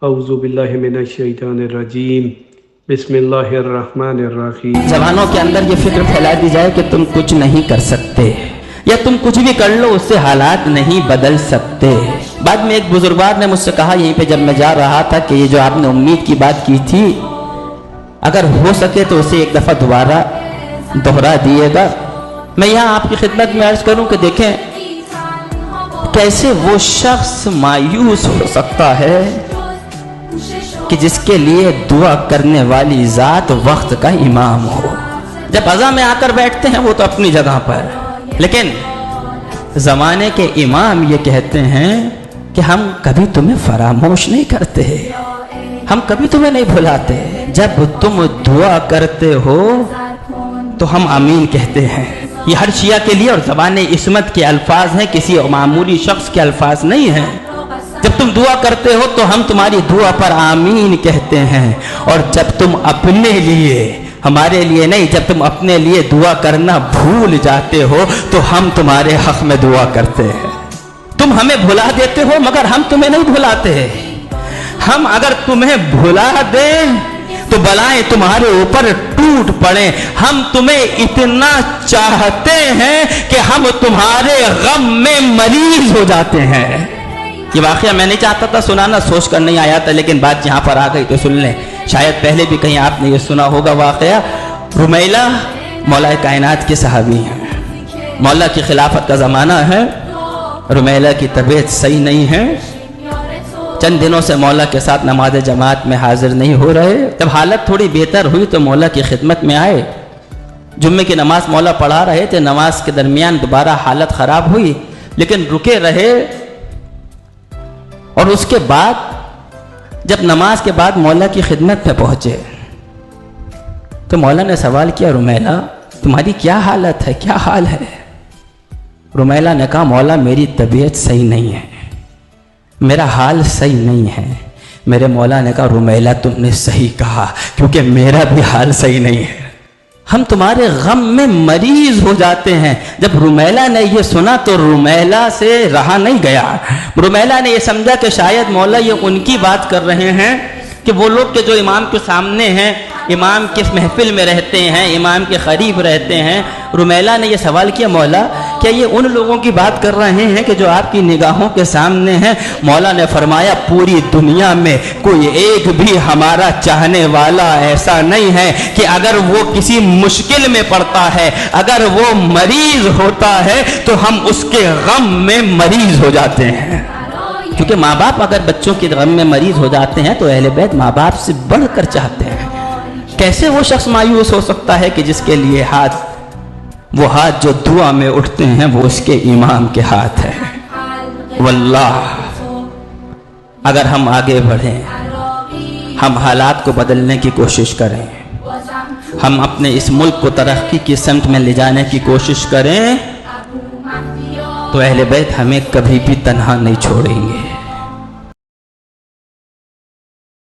اعوذ باللہ من الشیطان الرجیم بسم اللہ الرحمن الرحیم۔ جوانوں کے اندر یہ فکر پھیلا دی جائے کہ تم کچھ نہیں کر سکتے یا تم کچھ بھی کر لو اس سے حالات نہیں بدل سکتے۔ بعد میں ایک بزرگوار نے مجھ سے کہا یہیں پہ جب میں جا رہا تھا کہ یہ جو آپ نے امید کی بات کی تھی اگر ہو سکے تو اسے ایک دفعہ دوبارہ دہرا دیے گا۔ میں یہاں آپ کی خدمت میں عرض کروں کہ دیکھیں کیسے وہ شخص مایوس ہو سکتا ہے کہ جس کے لیے دعا کرنے والی ذات وقت کا امام ہو۔ جب عزا میں آ کر بیٹھتے ہیں وہ تو اپنی جگہ پر، لیکن زمانے کے امام یہ کہتے ہیں کہ ہم کبھی تمہیں فراموش نہیں کرتے، ہم کبھی تمہیں نہیں بھلاتے، جب تم دعا کرتے ہو تو ہم آمین کہتے ہیں۔ یہ ہر شیعہ کے لیے اور زبان عصمت کے الفاظ ہیں، کسی معمولی شخص کے الفاظ نہیں ہیں۔ جب تم دعا کرتے ہو تو ہم تمہاری دعا پر آمین کہتے ہیں، اور جب تم اپنے لیے، ہمارے لیے نہیں، جب تم اپنے لیے دعا کرنا بھول جاتے ہو تو ہم تمہارے حق میں دعا کرتے ہیں۔ تم ہمیں بھلا دیتے ہو مگر ہم تمہیں نہیں بھلاتے۔ ہم اگر تمہیں بھلا دیں تو بلائیں تمہارے اوپر ٹوٹ پڑیں۔ ہم تمہیں اتنا چاہتے ہیں کہ ہم تمہارے غم میں مریض ہو جاتے ہیں۔ یہ واقعہ میں نہیں چاہتا تھا سنانا، سوچ کر نہیں آیا تھا، لیکن بات یہاں پر آ گئی تو سن لیں۔ شاید پہلے بھی کہیں آپ نے یہ سنا ہوگا واقعہ۔ رمیلہ مولا کائنات کے صحابی ہیں، مولا کی خلافت کا زمانہ ہے، رمیلہ کی طبیعت صحیح نہیں ہے، چند دنوں سے مولا کے ساتھ نماز جماعت میں حاضر نہیں ہو رہے۔ جب حالت تھوڑی بہتر ہوئی تو مولا کی خدمت میں آئے، جمعے کی نماز مولا پڑھا رہے تھے، نماز کے درمیان دوبارہ حالت خراب ہوئی لیکن رکے رہے، اور اس کے بعد جب نماز کے بعد مولا کی خدمت میں پہنچے تو مولا نے سوال کیا، رمیلہ تمہاری کیا حالت ہے، کیا حال ہے؟ رمیلہ نے کہا مولا میری طبیعت صحیح نہیں ہے، میرا حال صحیح نہیں ہے۔ میرے مولا نے کہا رمیلہ تم نے صحیح کہا کیونکہ میرا بھی حال صحیح نہیں ہے، ہم تمہارے غم میں مریض ہو جاتے ہیں۔ جب رمیلہ نے یہ سنا تو رمیلہ سے رہا نہیں گیا۔ رمیلہ نے یہ سمجھا کہ شاید مولا یہ ان کی بات کر رہے ہیں کہ وہ لوگ کہ جو امام کے سامنے ہیں، امام کے محفل میں رہتے ہیں، امام کے قریب رہتے ہیں۔ رمیلہ نے یہ سوال کیا مولا کیا یہ ان لوگوں کی بات کر رہے ہیں کہ جو آپ کی نگاہوں کے سامنے ہیں؟ مولا نے فرمایا پوری دنیا میں کوئی ایک بھی ہمارا چاہنے والا ایسا نہیں ہے کہ اگر وہ کسی مشکل میں پڑتا ہے، اگر وہ مریض ہوتا ہے تو ہم اس کے غم میں مریض ہو جاتے ہیں۔ کیونکہ ماں باپ اگر بچوں کے غم میں مریض ہو جاتے ہیں تو اہل بیت ماں باپ سے بڑھ کر چاہتے ہیں۔ کیسے وہ شخص مایوس ہو سکتا ہے کہ جس کے لیے وہ ہاتھ جو دعا میں اٹھتے ہیں وہ اس کے امام کے ہاتھ ہے۔ واللہ اگر ہم آگے بڑھیں، ہم حالات کو بدلنے کی کوشش کریں، ہم اپنے اس ملک کو ترقی کی سمت میں لے جانے کی کوشش کریں تو اہل بیت ہمیں کبھی بھی تنہا نہیں چھوڑیں گے۔